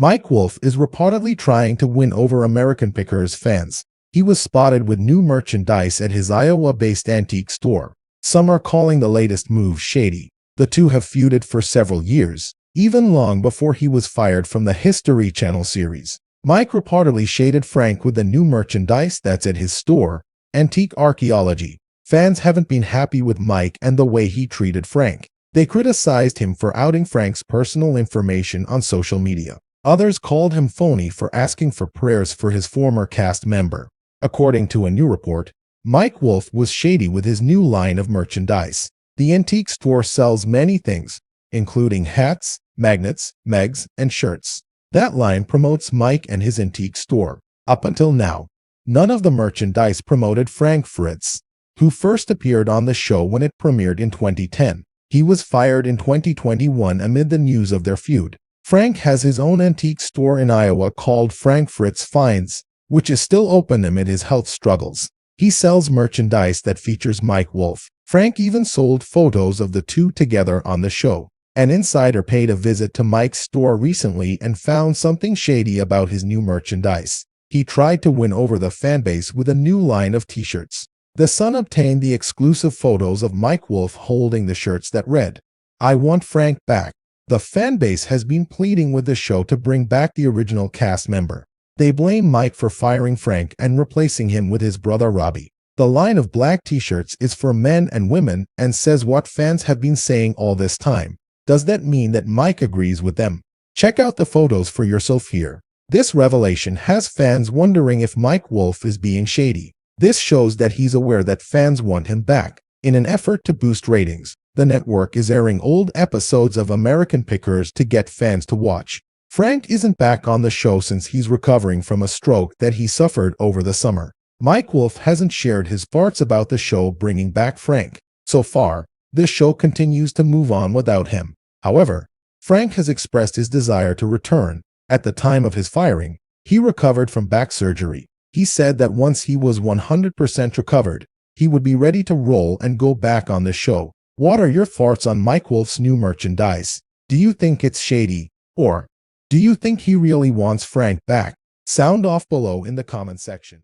Mike Wolfe is reportedly trying to win over American Pickers fans. He was spotted with new merchandise at his Iowa-based antique store. Some are calling the latest move shady. The two have feuded for several years, even long before he was fired from the History Channel series. Mike reportedly shaded Frank with the new merchandise that's at his store, Antique Archaeology. Fans haven't been happy with Mike and the way he treated Frank. They criticized him for outing Frank's personal information on social media. Others called him phony for asking for prayers for his former cast member. According to a new report, Mike Wolfe was shady with his new line of merchandise. The antique store sells many things, including hats, magnets, megs, and shirts. That line promotes Mike and his antique store. Up until now, none of the merchandise promoted Frank Fritz, who first appeared on the show when it premiered in 2010. He was fired in 2021 amid the news of their feud. Frank has his own antique store in Iowa called Frank Fritz Finds, which is still open amid his health struggles. He sells merchandise that features Mike Wolfe. Frank even sold photos of the two together on the show. An insider paid a visit to Mike's store recently and found something shady about his new merchandise. He tried to win over the fanbase with a new line of t-shirts. The Sun obtained the exclusive photos of Mike Wolfe holding the shirts that read, "I want Frank back." The fanbase has been pleading with the show to bring back the original cast member. They blame Mike for firing Frank and replacing him with his brother Robbie. The line of black t-shirts is for men and women and says what fans have been saying all this time. Does that mean that Mike agrees with them? Check out the photos for yourself here. This revelation has fans wondering if Mike Wolfe is being shady. This shows that he's aware that fans want him back. In an effort to boost ratings, the network is airing old episodes of American Pickers to get fans to watch. Frank isn't back on the show since he's recovering from a stroke that he suffered over the summer. Mike Wolfe hasn't shared his thoughts about the show bringing back Frank. So far, this show continues to move on without him. However, Frank has expressed his desire to return. At the time of his firing, he recovered from back surgery. He said that once he was 100% recovered, he would be ready to roll and go back on the show. What are your thoughts on Mike Wolfe's new merchandise? Do you think it's shady? Or do you think he really wants Frank back? Sound off below in the comment section.